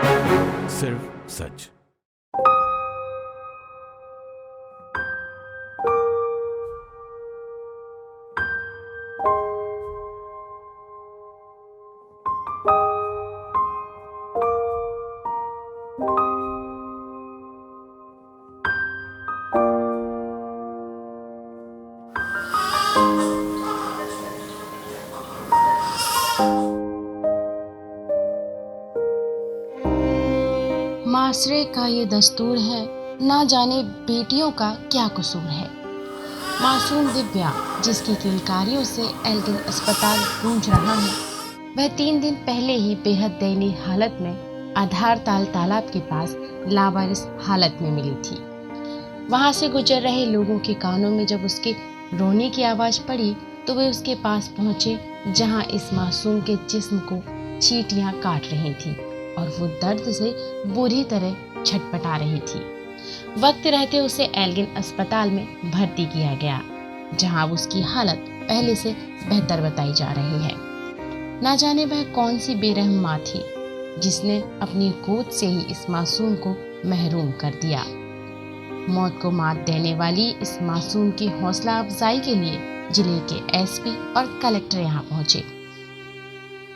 सिर्फ सच। माशरे का ये दस्तूर है, ना जाने बेटियों का क्या कसूर है। मासूम दिव्या, जिसकी किलकारियों से एल्गिन अस्पताल गूंज रहा है, वह 3 दिन पहले ही बेहद दयनीय हालत में आधारताल तालाब के पास लावारिस हालत में मिली थी। वहां से गुजर रहे लोगों के कानों में जब उसके रोने की आवाज पड़ी तो वे उसके पास पहुंचे, जहां इस मासूम के जिस्म को चींटियां काट रही थीं और वो दर्द से बुरी तरह छटपटा रही थी। वक्त रहते उसे एल्गिन अस्पताल में भर्ती किया गया, जहां उसकी हालत पहले से बेहतर बताई जा रही है। ना जाने वह कौन सी बेरहम माँ थी जिसने अपनी गोद से ही इस मासूम को महरूम कर दिया। मौत को मात देने वाली इस मासूम की हौसला अफजाई के लिए जिले के एसपी और कलेक्टर यहाँ पहुंचे।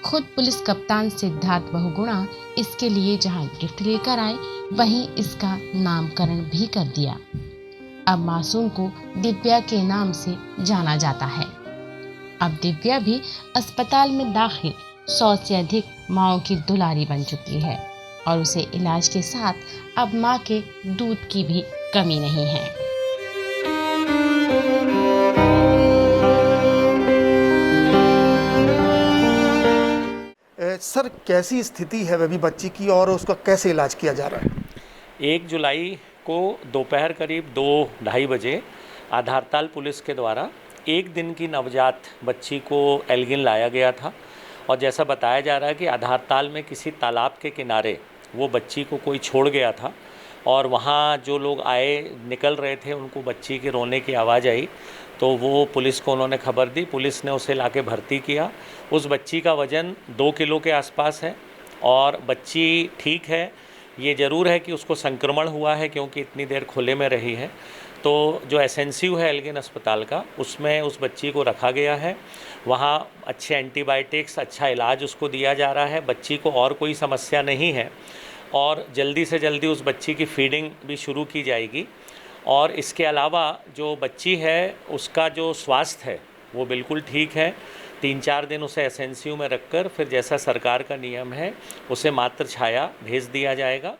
खुद पुलिस कप्तान सिद्धार्थ बहुगुणा इसके लिए जहां गिफ्ट लेकर आए, वहीं इसका नामकरण भी कर दिया। अब मासूम को दिव्या के नाम से जाना जाता है। अब दिव्या भी अस्पताल में दाखिल 100 से अधिक माँओं की दुलारी बन चुकी है और उसे इलाज के साथ अब माँ के दूध की भी कमी नहीं है। सर, कैसी स्थिति है अभी बच्ची की और उसका कैसे इलाज किया जा रहा है? 1 जुलाई को दोपहर करीब 2-2:30 बजे आधारताल पुलिस के द्वारा 1 दिन की नवजात बच्ची को एल्गिन लाया गया था और जैसा बताया जा रहा है कि आधारताल में किसी तालाब के किनारे वो बच्ची को कोई छोड़ गया था और वहाँ जो लोग आए निकल रहे थे, उनको बच्ची के रोने की आवाज़ आई तो वो पुलिस को उन्होंने खबर दी। पुलिस ने उसे लाके भर्ती किया। उस बच्ची का वज़न 2 किलो के आसपास है और बच्ची ठीक है। ये ज़रूर है कि उसको संक्रमण हुआ है क्योंकि इतनी देर खुले में रही है। तो जो एसएनसीयू है एल्गिन अस्पताल का, उसमें उस बच्ची को रखा गया है। वहाँ अच्छे एंटीबायोटिक्स, अच्छा इलाज उसको दिया जा रहा है। बच्ची को और कोई समस्या नहीं है और जल्दी से जल्दी उस बच्ची की फीडिंग भी शुरू की जाएगी। और इसके अलावा जो बच्ची है उसका जो स्वास्थ्य है वो बिल्कुल ठीक है। 3-4 दिन उसे एसएनसीयू में रखकर फिर जैसा सरकार का नियम है उसे मातृ छाया भेज दिया जाएगा।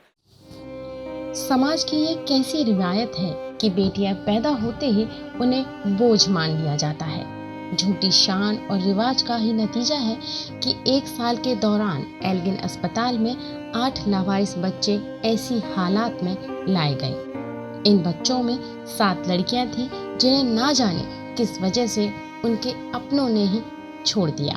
समाज की ये कैसी रिवायत है कि बेटियां पैदा होते ही उन्हें बोझ मान लिया जाता है। झूठी शान और रिवाज का ही नतीजा है कि 1 साल के दौरान एल्गिन अस्पताल में 8 लावारिस बच्चे ऐसी हालात में लाए गए। इन बच्चों में 7 लड़कियां थीं जिन्हें ना जाने किस वजह से उनके अपनों ने ही छोड़ दिया।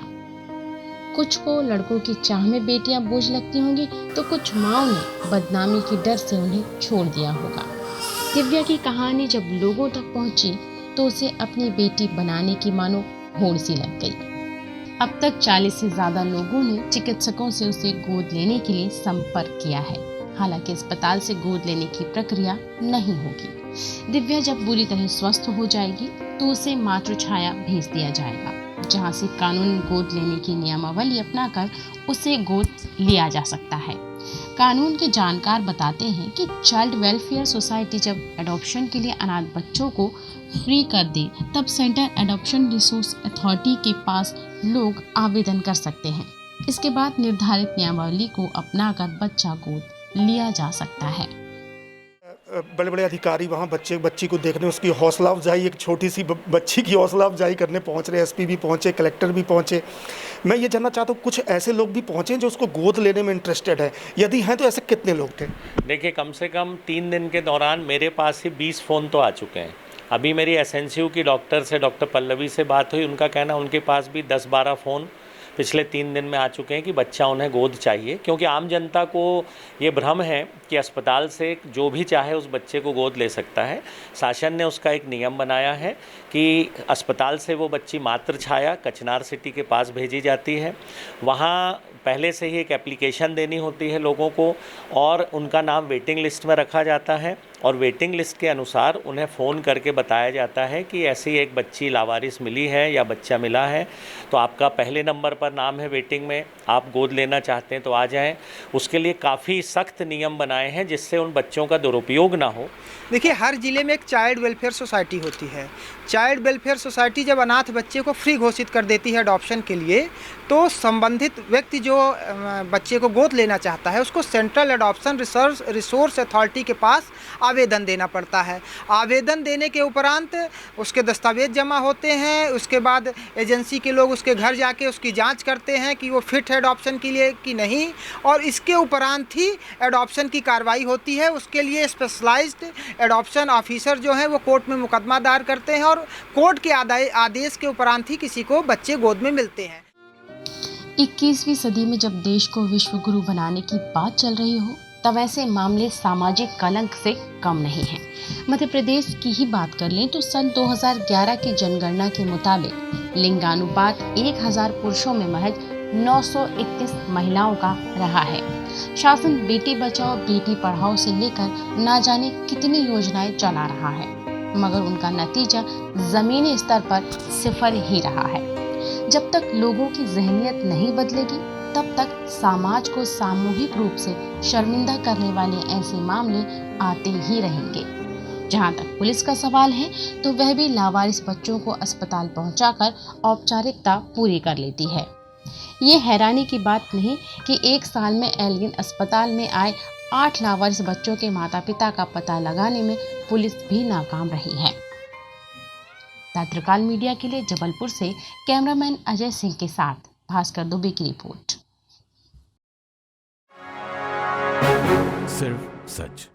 कुछ को लड़कों की चाह में बेटियां बोझ लगती होंगी तो कुछ माँओं ने बदनामी के डर से उन्हें छोड़ दिया होगा। दिव्या की कहानी जब लोगों तक पहुंची तो उसे अपनी बेटी बनाने की मानो होड़ सी लग गई। अब तक 40 से ज्यादा लोगों ने चिकित्सकों से उसे गोद लेने के लिए संपर्क किया है। हालांकि अस्पताल से गोद लेने की प्रक्रिया नहीं होगी। दिव्या जब पूरी तरह स्वस्थ हो जाएगी तो उसे मातृ छाया भेज दिया जाएगा, जहां से कानूनी गोद लेने की नियमावली अपनाकर उसे गोद लिया जा सकता है। कानून के जानकार बताते हैं कि चाइल्ड वेलफेयर सोसाइटी जब एडॉप्शन के लिए अनाथ बच्चों को फ्री कर दे, तब सेंटर एडॉप्शन रिसोर्स अथॉरिटी के पास लोग आवेदन कर सकते हैं। इसके बाद निर्धारित नियमावली को अपनाकर बच्चा गोद लिया जा सकता है। बड़े बड़े अधिकारी वहाँ बच्ची को देखने, उसकी हौसला अफजाई, एक छोटी सी बच्ची की हौसला अफजाई करने पहुँच रहे। एसपी भी पहुँचे, कलेक्टर भी पहुँचे। मैं ये जानना चाहता हूँ, कुछ ऐसे लोग भी पहुँचे जो उसको गोद लेने में इंटरेस्टेड है? यदि हैं तो ऐसे कितने लोग थे? देखिए, कम से कम 3 दिन के दौरान मेरे पास ही 20 फ़ोन तो आ चुके हैं। अभी मेरी एसएनसीयू की डॉक्टर से, डॉक्टर पल्लवी से बात हुई। उनका कहना उनके पास भी 10-12 फ़ोन पिछले 3 दिन में आ चुके हैं कि बच्चा उन्हें गोद चाहिए, क्योंकि आम जनता को ये भ्रम है कि अस्पताल से जो भी चाहे उस बच्चे को गोद ले सकता है। शासन ने उसका एक नियम बनाया है कि अस्पताल से वो बच्ची मातृ छाया कचनार सिटी के पास भेजी जाती है। वहाँ पहले से ही एक एप्लीकेशन देनी होती है लोगों को और उनका नाम वेटिंग लिस्ट में रखा जाता है और वेटिंग लिस्ट के अनुसार उन्हें फ़ोन करके बताया जाता है कि ऐसी एक बच्ची लावारिस मिली है या बच्चा मिला है, तो आपका पहले नंबर पर नाम है वेटिंग में, आप गोद लेना चाहते हैं तो आ जाएं। उसके लिए काफ़ी सख्त नियम बनाए हैं जिससे उन बच्चों का दुरुपयोग ना हो। देखिए, हर ज़िले में एक चाइल्ड वेलफेयर सोसाइटी होती है। चाइल्ड वेलफेयर सोसाइटी जब अनाथ बच्चे को फ्री घोषित कर देती है अडॉप्शन के लिए, तो संबंधित व्यक्ति जो बच्चे को गोद लेना चाहता है उसको सेंट्रल एडॉप्शन रिसोर्स अथॉरिटी के पास आवेदन देना पड़ता है। आवेदन देने के उपरांत उसके दस्तावेज जमा होते हैं। उसके बाद एजेंसी के लोग उसके घर जाके उसकी जांच करते हैं कि वो फिट है एडॉप्शन के लिए कि नहीं, और इसके उपरांत ही एडॉप्शन की कार्रवाई होती है। उसके लिए स्पेशलाइज्ड एडॉप्शन ऑफिसर जो हैं वो कोर्ट में मुकदमा दायर करते हैं और कोर्ट के आदेश के उपरांत ही किसी को बच्चे गोद में मिलते हैं। 21वीं सदी में जब देश को विश्व गुरु बनाने की बात चल रही हो, तब ऐसे मामले सामाजिक कलंक से कम नहीं हैं। मध्य प्रदेश की ही बात कर लें तो सन 2011 की जनगणना के मुताबिक लिंगानुपात 1000 पुरुषों में महज 931 महिलाओं का रहा है। शासन बेटी बचाओ बेटी पढ़ाओ से लेकर ना जाने कितनी योजनाएं चला रहा है, मगर उनका नतीजा जमीनी स्तर पर सिफर ही रहा है। जब तक लोगों की ज़हनियत नहीं बदलेगी, तब तक समाज को सामूहिक रूप से शर्मिंदा करने वाले ऐसे मामले आते ही रहेंगे। जहां तक पुलिस का सवाल है, तो वह भी लावारिस बच्चों को अस्पताल पहुंचाकर औपचारिकता पूरी कर लेती है। ये हैरानी की बात नहीं कि एक साल में एल्गिन अस्पताल में आए 8 लावारिस बच्चों के माता पिता का पता लगाने में पुलिस भी नाकाम रही है। तत्काल मीडिया के लिए जबलपुर से कैमरामैन अजय सिंह के साथ भास्कर दुबे की रिपोर्ट। सिर्फ सच।